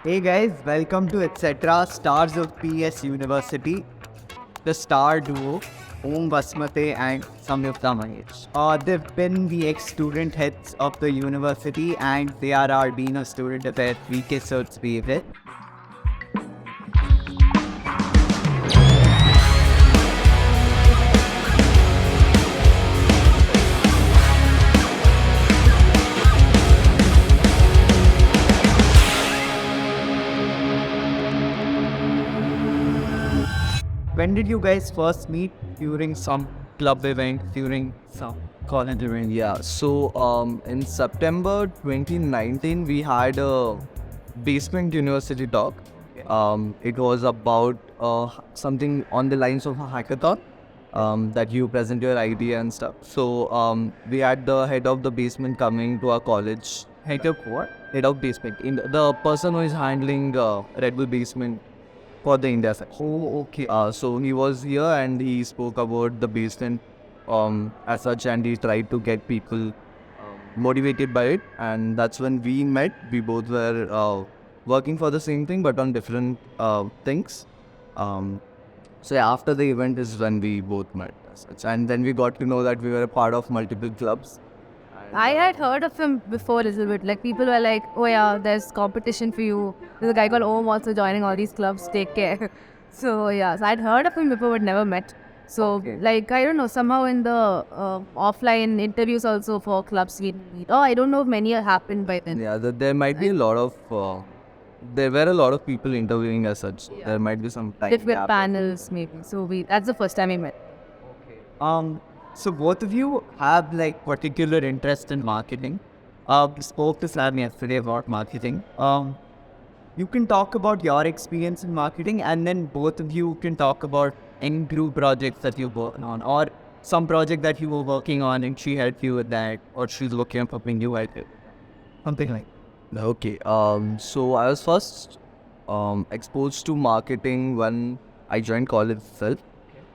Hey guys, welcome to etc. Stars of PS University, the star duo Om Basmate and Samyukta Mahesh. They've been the ex-student heads of the university and they are our Dean of Student Affairs, VK Search favorite. When did you guys first meet? During some club event, during some college event? In September 2019, we had a basement university talk. It was about something on the lines of a hackathon that you present your idea and stuff. We had the head of the basement coming to our college. Head of what? Head of basement. The person who is handling Red Bull basement for the India section. Oh, okay. So he was here and he spoke about the basement as such, and he tried to get people motivated by it. And that's when we met. We both were working for the same thing but on different things. After the event is when we both met as such. And then we got to know that we were a part of multiple clubs. I had heard of him before a little bit. Like people were like, "Oh yeah, there's competition for you. There's a guy called Om also joining all these clubs. Take care." So I'd heard of him before but never met. So Okay. like I don't know, somehow in the offline interviews also for clubs we meet. Oh, I don't know if many have happened by then. Yeah, there might be a lot of. There were a lot of people interviewing as such. Yeah. There might be some time Different gap. panels maybe. So that's the first time we met. So both of you have like particular interest in marketing. Spoke to Sam yesterday about marketing. You can talk about your experience in marketing, and then both of you can talk about any group projects that you're working on, or some project that you were working on and she helped you with that, or she's looking for something you helped with. Something like. Okay. So I was first exposed to marketing when I joined college itself.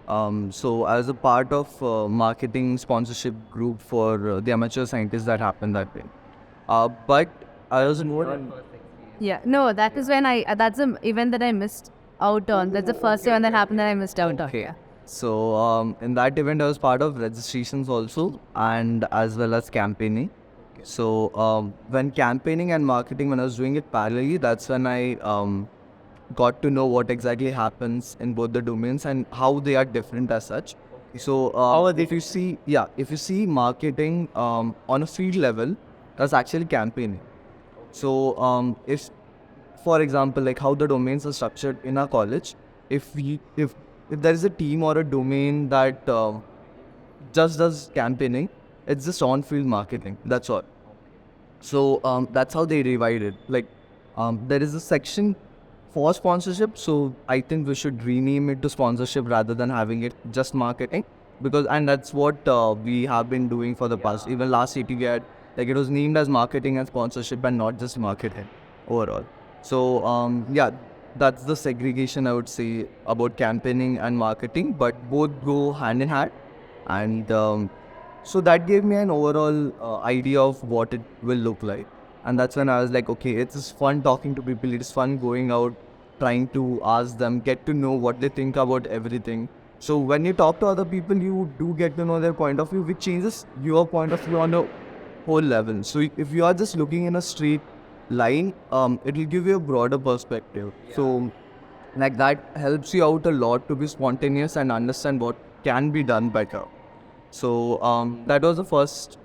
So I was a part of marketing sponsorship group for the amateur scientists that happened that way. But I was more. Yeah. No, that is when that's the event that I missed out on. That's the first event that happened that I missed out on. Yeah. So in that event, I was part of registrations also, and as well as campaigning. So when campaigning and marketing, when I was doing it parallelly, that's when I got to know what exactly happens in both the domains and how they are different as such. So How are they if you see, if you see marketing on a field level, that's actually campaigning. So if, for example, like how the domains are structured in our college, if there is a team or a domain that just does campaigning, it's just on-field marketing. That's all. So that's how they divide it. Like there is a section for sponsorship. So I think we should rename it to sponsorship rather than having it just marketing, and that's what we have been doing for the past. Even last CT we had, like, it was named as marketing and sponsorship and not just marketing overall. So that's the segregation I would say about campaigning and marketing, but both go hand in hand. And so that gave me an overall idea of what it will look like. And that's when I was like, okay, it's just fun talking to people. It is fun going out, trying to ask them, get to know what they think about everything. So when you talk to other people, you do get to know their point of view, which changes your point of view on a whole level. So if you are just looking in a straight line, it will give you a broader perspective. So like that helps you out a lot to be spontaneous and understand what can be done better. So that was the first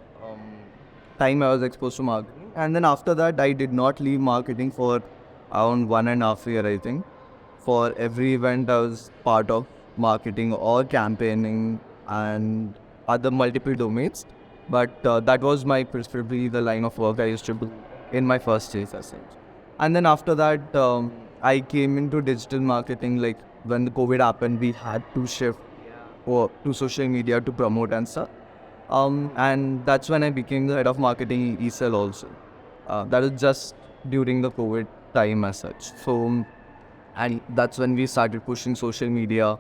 time I was exposed to marketing. And then after that, I did not leave marketing for around 1.5 years, I think. For every event, I was part of marketing or campaigning and other multiple domains. But that was my preferably the line of work I used to do in my first days as such. And then after that, I came into digital marketing. Like when the COVID happened, we had to shift to social media to promote and stuff. And that's when I became the head of marketing ESL also. That was just during the COVID time as such. So, and that's when we started pushing social media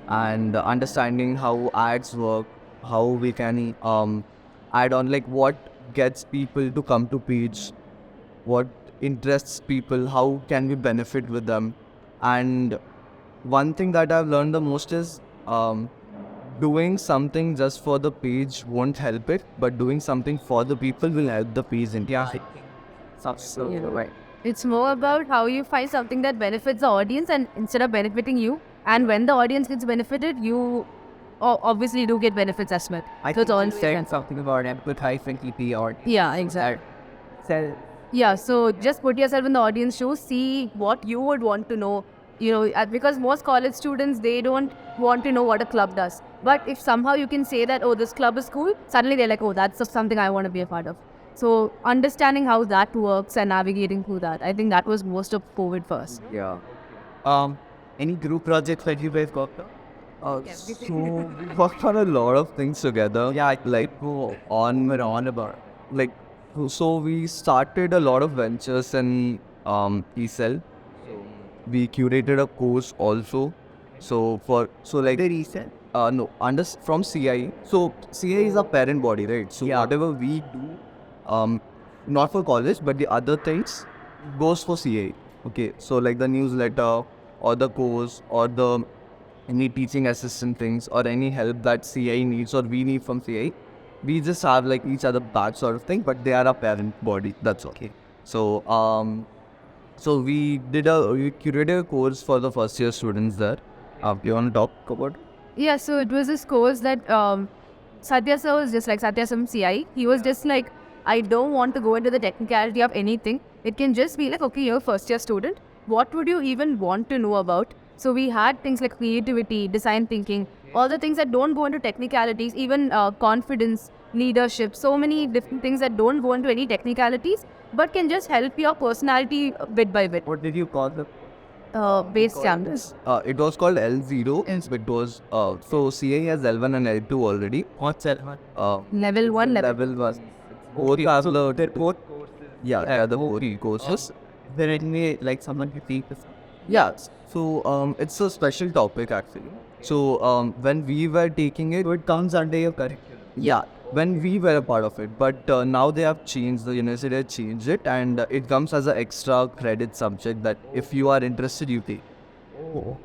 and understanding how ads work, how we can add on, like what gets people to come to page, what interests people, how can we benefit with them. And one thing that I've learned the most is doing something just for the page won't help it, but doing something for the people will help the page in. Yeah. So, right. It's more about how you find something that benefits the audience and instead of benefiting you. And when the audience gets benefited, you obviously do get benefits as well. I So it's think all you said something about empathizing EP or Yeah, exactly. so Yeah, so just put yourself in the audience shoes, see what you would want to know. Because most college students, they don't want to know what a club does. But if somehow you can say that, oh, this club is cool, suddenly they're like, oh, that's something I want to be a part of. So understanding how that works and navigating through that, I think that was most of COVID first. yeah. Any group projects that you guys got? So we worked on a lot of things together. Yeah, like go on and on about like so we started a lot of ventures in ECEL. We curated a course also. So like the recent. no under from CIE. So CIE is a parent body, right? So Yeah. whatever we do, not for college but the other things goes for CIE. Okay, so like the newsletter or the course or the any teaching assistant things or any help that CIE needs or we need from CIE, we just have like each other back sort of thing, but they are a parent body. That's all. Okay. So so we curated a course for the first year students there. You want to talk about? Yeah, so it was this course that Satya sir was just like Satya from CI. He was just like, I don't want to go into the technicality of anything. It can just be like, okay, you're a first year student. What would you even want to know about? So we had things like creativity, design thinking, all the things that don't go into technicalities, even confidence, leadership, so many different things that don't go into any technicalities, but can just help your personality bit by bit. What did you call them? Base chapters. It was called L0. It was so CIE has L1 and L2 already. What's that one? Level 1, level. Level 1. Both have They're the both. yeah the both courses. Is there any like someone who teaches? Yeah. So it's a special topic actually. So when we were taking it, So it comes under your curriculum. yeah, when we were a part of it, but now they have changed, the university has changed it, and it comes as an extra credit subject that if you are interested, you take. Oh.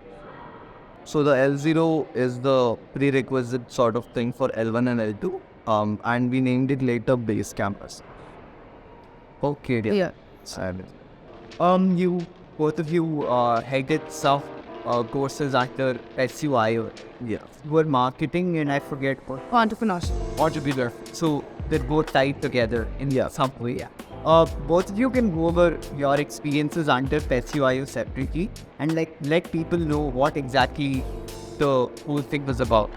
So the L0 is the prerequisite sort of thing for L1 and L2, and we named it later Base Campus. Okay. Yeah. You both of you headed some courses under SUIO. Yeah. You were marketing and I forget what. Entrepreneurship. Entrepreneur. So they're both tied together in some way. Yeah. Both of you can go over your experiences under SUIO separately and like let people know what exactly the whole thing was about.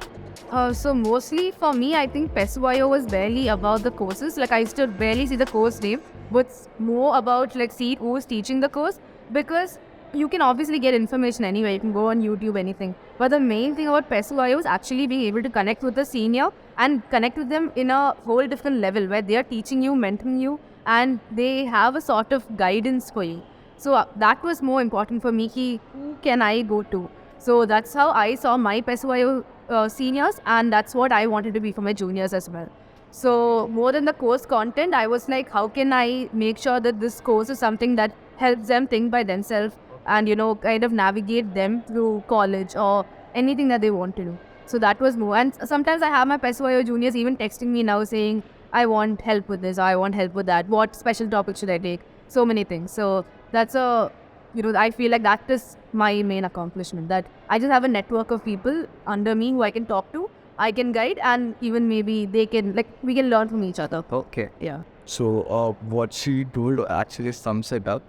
So mostly for me, I think PESUIO was barely about the courses. Like I used to barely see the course name, but it's more about like see who's teaching the course, because you can obviously get information anywhere. You can go on YouTube, anything. But the main thing about PESUIO is actually being able to connect with the senior and connect with them in a whole different level where they are teaching you, mentoring you, and they have a sort of guidance for you. So that was more important for me. Who can I go to? So that's how I saw my PESUIO seniors, and that's what I wanted to be for my juniors as well. So more than the course content, I was like, how can I make sure that this course is something that helps them think by themselves and, kind of navigate them through college or anything that they want to do. So that was more. And sometimes I have my PESUIO juniors even texting me now saying, I want help with this, or I want help with that. What special topic should I take? So many things. So that's I feel like that is my main accomplishment, that I just have a network of people under me who I can talk to, I can guide, and even maybe they can, we can learn from each other. Okay. Yeah. So what she told actually sums it up.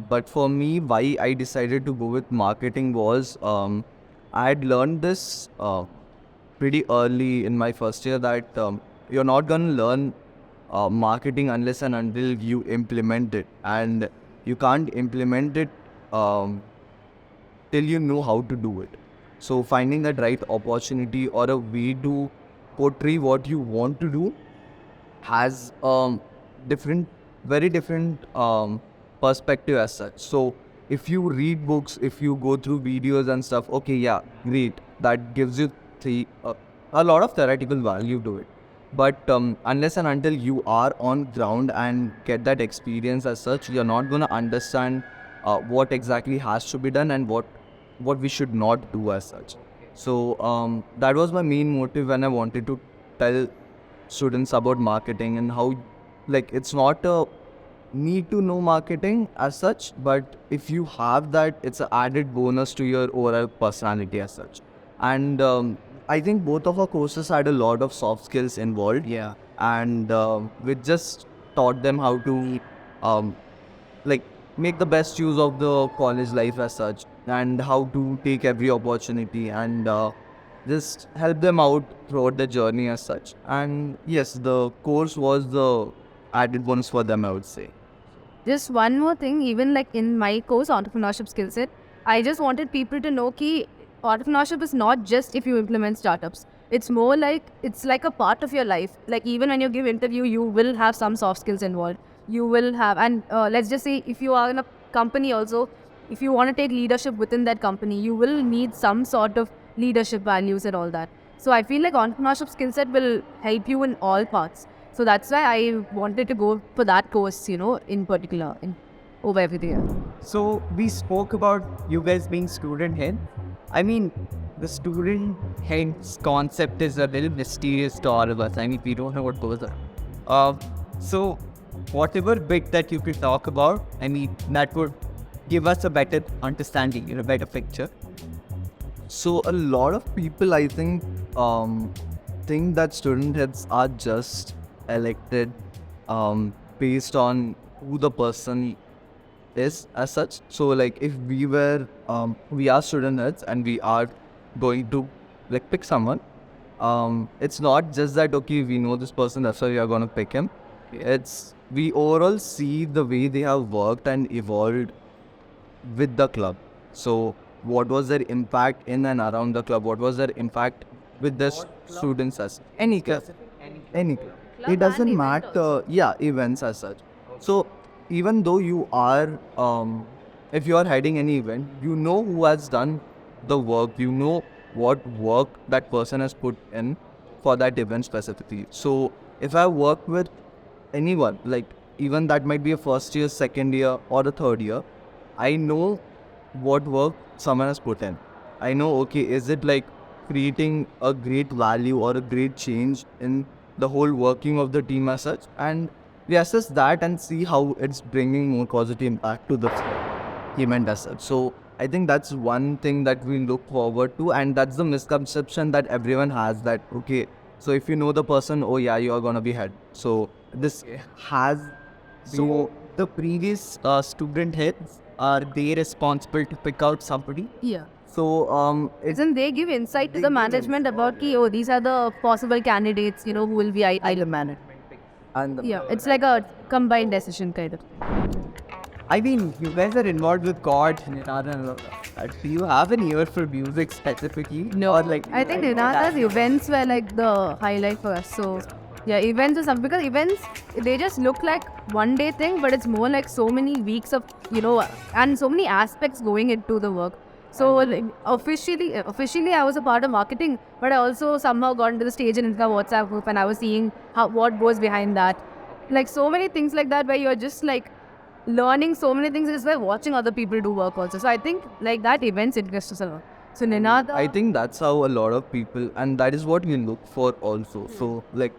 But for me, why I decided to go with marketing was I had learned this pretty early in my first year that you're not going to learn marketing unless and until you implement it. And you can't implement it till you know how to do it. So finding that right opportunity or a way to portray what you want to do has very different perspective as such. So if you read books, if you go through videos and stuff, okay, yeah, great. That gives you a lot of theoretical value to it. But unless and until you are on ground and get that experience as such, you're not gonna understand what exactly has to be done and what we should not do as such. So that was my main motive when I wanted to tell students about marketing and how, like, it's not a need to know marketing as such, but if you have that, it's an added bonus to your overall personality as such. And I think both of our courses had a lot of soft skills involved. Yeah. And we just taught them how to like make the best use of the college life as such, and how to take every opportunity, and just help them out throughout the journey as such. And yes, the course was the added bonus for them, I would say. Just one more thing, even like in my course, entrepreneurship skill set, I just wanted people to know that entrepreneurship is not just if you implement startups. It's more like, it's like a part of your life. Like even when you give interview, you will have some soft skills involved. You will have, and let's just say if you are in a company also, if you want to take leadership within that company, you will need some sort of leadership values and all that. So I feel like entrepreneurship skill set will help you in all parts. So that's why I wanted to go for that course, in particular, over everything else. So we spoke about you guys being student head. I mean, the student head's concept is a little mysterious to all of us. I mean, we don't know what goes on. So whatever bit that you could talk about, I mean, that would give us a better understanding, a better picture. So a lot of people, I think that student heads are just elected based on who the person is as such. So like if we are student heads and we are going to like pick someone, it's not just that okay, we know this person, that's why we are gonna pick him. It's we overall see the way they have worked and evolved with the club. So what was their impact in and around the club? What was their impact with the students as any club? Any club. Club It doesn't and event matter. Yeah, events as such. So even though you are, if you are heading any event, you know who has done the work. You know what work that person has put in for that event specifically. So if I work with anyone, like even that might be a first year, second year, or the third year, I know what work someone has put in. I know, okay, is it like creating a great value or a great change in the whole working of the team as such, and we assess that and see how it's bringing more positive impact to the event as such. So I think that's one thing that we look forward to, and that's the misconception that everyone has, that okay, so if you know the person, oh yeah, you are gonna be head. So this has So the previous student heads, are they responsible to pick out somebody? Yeah. so it's Isn't they give insight to the management about these are the possible candidates, who will be either management. and Yeah, it's like a combined decision kind of. I mean, you guys are involved with God and Nirada and all that. Do you have an ear for music specifically? No, Or like I think Nirada's events were like the highlight for us. So yeah, events or something, because events, they just look like one day thing, but it's more like so many weeks of, and so many aspects going into the work. So like, officially I was a part of marketing, but I also somehow got into the stage and into the WhatsApp group, and I was seeing what goes behind that. Like so many things like that, where you're just like learning so many things just by watching other people do work also. So I think like that events interests us a lot. So Ninada, I think that's how a lot of people, and that is what we look for also. So like,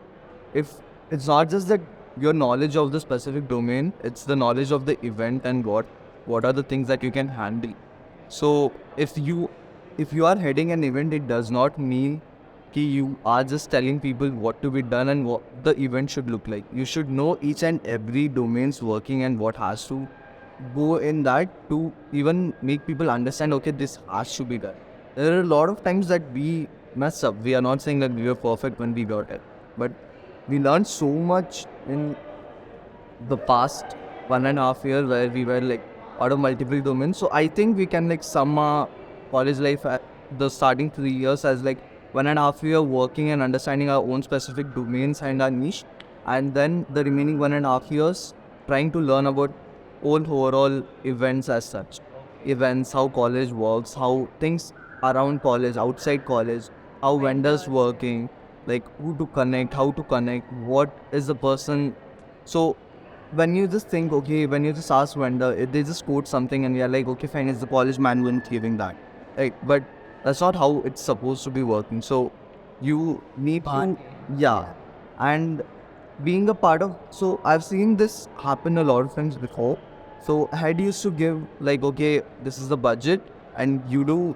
if it's not just that your knowledge of the specific domain, it's the knowledge of the event and what are the things that you can handle. So if you are heading an event, it does not mean that you are just telling people what to be done and what the event should look like. You should know each and every domain's working and what has to go in that to even make people understand, okay, this has to be done. There are a lot of times that we mess up. We are not saying that we were perfect when we got it, but we learned so much in the past 1.5 years where we were like out of multiple domains. So I think we can like sum our college life at the starting 3 years as like 1.5 year working and understanding our own specific domains and our niche, and then the remaining 1.5 years trying to learn about all overall events as such. Events, how college works, how things around college, outside college, how vendors working, like who to connect, how to connect, what is the person. So when you just think, okay, when you just ask vendor, if they just quote something and you're like, okay, fine, it's the college manual giving that, right? But that's not how it's supposed to be working. So you need to, yeah, and being a part of, so I've seen this happen a lot of times before. So head used to give like, okay, this is the budget and you do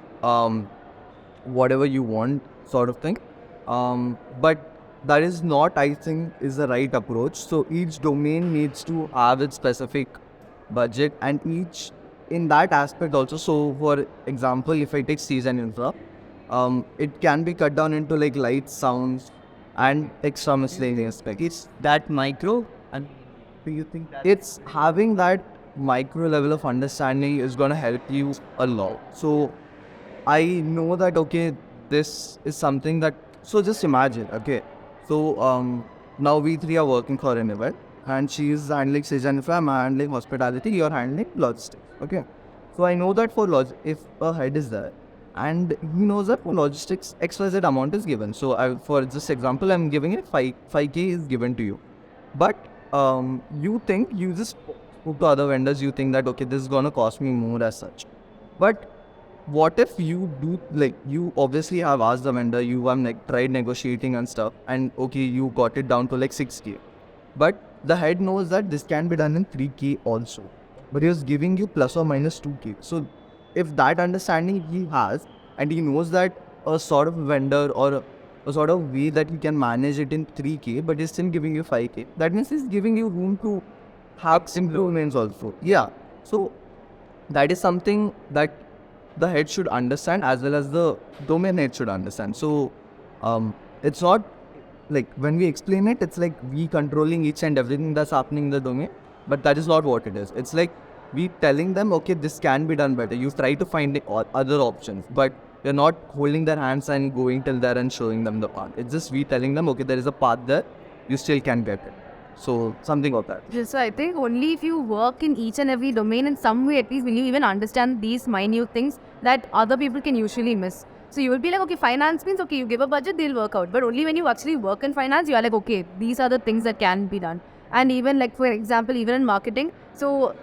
whatever you want sort of thing. But that is not, I think, is the right approach. So each domain needs to have its specific budget and each in that aspect also. So for example, if I take Seas and Infra, it can be cut down into like lights, sounds and extra miscellaneous aspects. It's that micro, and do you think that It's having that micro level of understanding is going to help you a lot. So I know that, okay, this is something that, so just imagine, okay, so now we three are working for an event and she is handling Sage and Infra, I'm handling hospitality, you're handling logistics, okay. So I know that for if a head is there and he knows that for logistics XYZ amount is given. So for this example, I'm giving it 5k is given to you. But you think, you just spoke to other vendors, you think that, okay, this is gonna cost me more as such. But what if you do, like, you obviously have asked the vendor, you have like tried negotiating and stuff, and okay, you got it down to like 6k. But the head knows that this can be done in 3k also. But he was giving you plus or minus 2k. So if that understanding he has, and he knows that a sort of vendor or a sort of way that he can manage it in 3k, but he's still giving you 5k, that means he's giving you room to have improvements also. Yeah. So that is something that the head should understand as well as the domain head should understand. So it's not like when we explain it, it's like we controlling each and everything that's happening in the domain, but that is not what it is. It's like we telling them, okay, this can be done better. You try to find other options, but you're not holding their hands and going till there and showing them the path. It's just we telling them, okay, there is a path there, you still can get it. So something of that. So I think only if you work in each and every domain in some way, at least will you even understand these minute things that other people can usually miss. So you will be like, okay, finance means, okay, you give a budget, they'll work out. But only when you actually work in finance, you are like, okay, these are the things that can be done. And even like, for example, even in marketing. So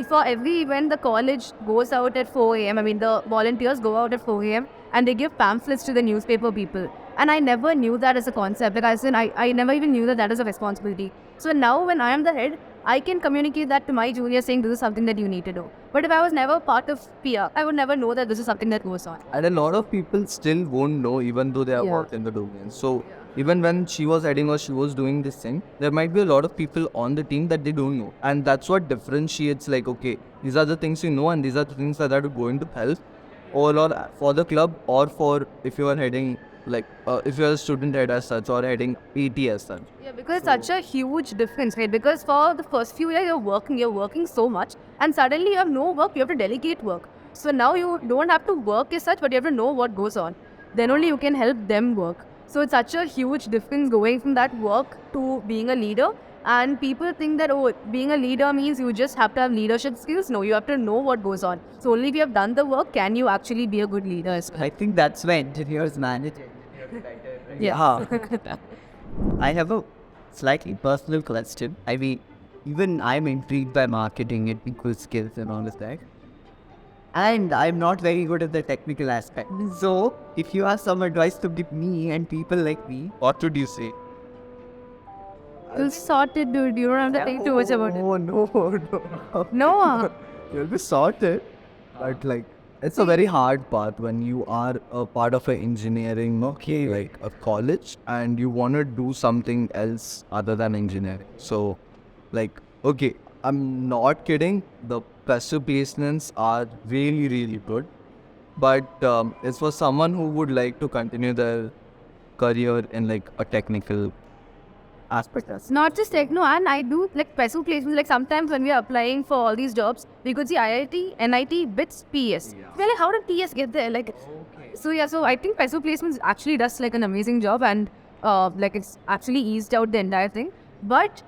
for every event, the college goes out at 4 a.m. I mean, the volunteers go out at 4 a.m. and they give pamphlets to the newspaper people. And I never knew that as a concept. Like I said, I never even knew that is a responsibility. So now when I am the head, I can communicate that to my juniors saying this is something that you need to do. But if I was never part of PR, I would never know that this is something that goes on. And a lot of people still won't know even though they have worked in the domain. So even when she was heading or she was doing this thing, there might be a lot of people on the team that they don't know. And that's what differentiates, like, okay, these are the things you know and these are the things that are going to help or for the club or for if you are heading, like, if you're a student head as such or heading PT as such. Yeah, because it's such a huge difference, right? Because for the first few years, you're working so much, and suddenly you have no work, you have to delegate work. So now you don't have to work as such, but you have to know what goes on. Then only you can help them work. So it's such a huge difference going from that work to being a leader. And people think that, oh, being a leader means you just have to have leadership skills. No, you have to know what goes on. So only if you have done the work, can you actually be a good leader as well. I think that's why engineers manage engineers. Yeah. I have a slightly personal question. I mean, even I'm intrigued by marketing and people skills and all of that. And I'm not very good at the technical aspect. So, if you have some advice to give me and people like me, what would you say? You'll sort it, dude. You don't have to think too much about it. No. No. You'll be sorted. But like, it's a very hard path when you are a part of an engineering, okay, like a college, and you want to do something else other than engineering. So, like, okay, I'm not kidding. The passive placements are really, really good. But it's for someone who would like to continue their career in like a technical aspect. Not just techno, and I do like PESU placements. Like sometimes when we are applying for all these jobs, we could see IIT, NIT, BITS, PS. We're like, how did PS get there? Like, so yeah, so I think PESU placements actually does like an amazing job, and like it's actually eased out the entire thing. But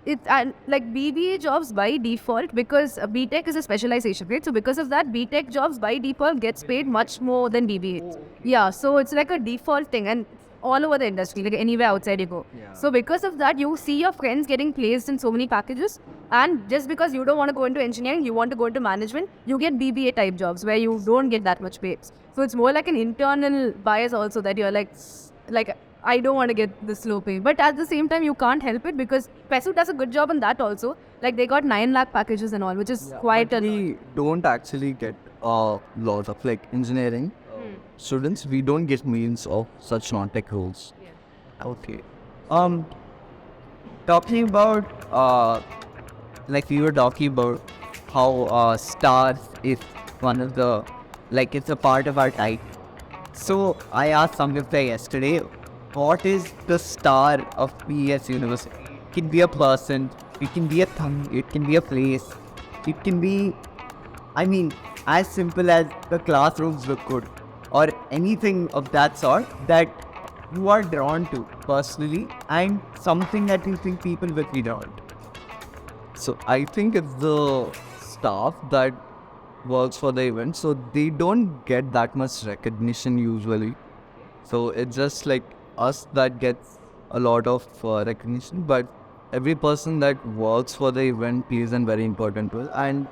it's like BBA jobs by default, because BTech is a specialization, right? So because of that, BTech jobs by default gets paid much more than BBA. Yeah, so it's like a default thing, and all over the industry, like anywhere outside you go. So because of that, you see your friends getting placed in so many packages, and just because you don't want to go into engineering, you want to go into management, you get BBA type jobs where you don't get that much pay. So it's more like an internal bias also, that you're like I don't want to get the slow pay, but at the same time you can't help it because PESU does a good job on that also. Like they got 9 lakh packages and all, which is quite a lot. We don't actually get lots of like engineering students. We don't get means of such non-tech roles. Okay. Talking about like we were talking about how stars is one of the like it's a part of our type. So I asked Samyukta yesterday, what is the star of PS University? It can be a person, it can be a thing, it can be a place, it can be, I mean, as simple as the classrooms look good or anything of that sort that you are drawn to personally and something that you think people will be drawn to. So I think it's the staff that works for the event, so they don't get that much recognition usually. So it's just like us that gets a lot of recognition, but every person that works for the event plays a very important role, and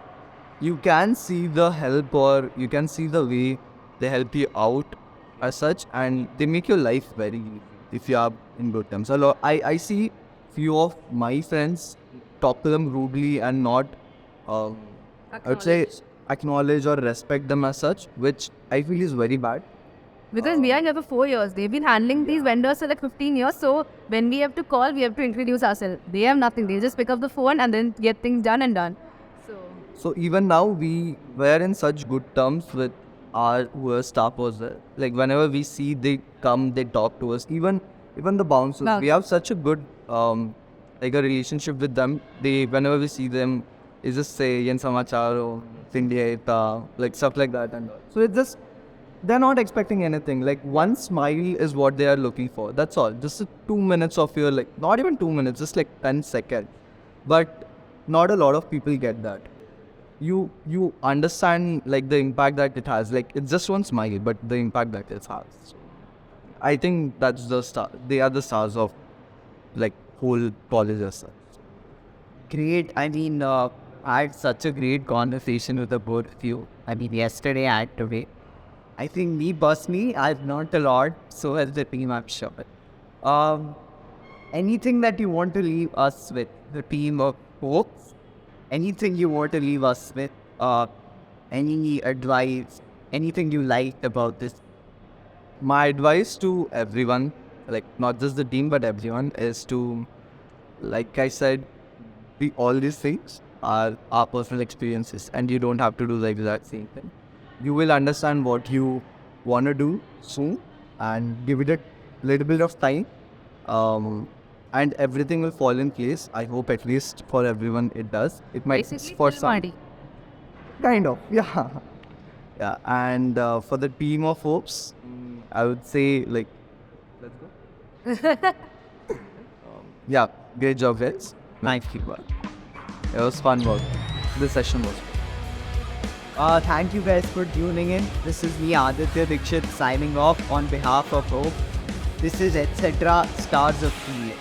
you can see the help or you can see the way they help you out as such, and they make your life very easy if you are in good terms. I see few of my friends talk to them rudely and not I would say acknowledge or respect them as such, which I feel is very bad. Because we are here for 4 years. They've been handling these vendors for like 15 years. So when we have to call, we have to introduce ourselves. They have nothing. They just pick up the phone and then get things done and done. So even now we were in such good terms with our who staff was there. Like whenever we see they come, they talk to us. Even the bouncers, Wow. we have such a good like a relationship with them. They whenever we see them, it's just say Yen Samachar or India, like stuff like that, and so it's just they're not expecting anything. Like one smile is what they are looking for. That's all. Just 2 minutes of your like not even 2 minutes, just like 10 seconds. But not a lot of people get that. You understand like the impact that it has. Like it's just one smile, but the impact that it has. So, I think that's the star. They are the stars of like whole college as such. Great. I mean, I had such a great conversation with the both of you. I mean, yesterday and today. I think me personally, I've learned a lot. So has the team, I'm sure. Anything that you want to leave us with, the team of folks? Anything you want to leave us with? Any advice? Anything you liked about this? My advice to everyone, like not just the team but everyone, is to, like I said, all these things are our personal experiences, and you don't have to do the exact same thing. You will understand what you want to do soon, and give it a little bit of time, and everything will fall in place. I hope at least for everyone it does. It might Basically, for Phil some. Mardi. Kind of, yeah. Yeah, and for the team of hopes, I would say, like, let's go. Yeah, great job, guys. Nice people. It was fun work. This session was. Thank you guys for tuning in. This is me, Aditya Dikshit, signing off on behalf of Hope. This is etc. Stars of PA.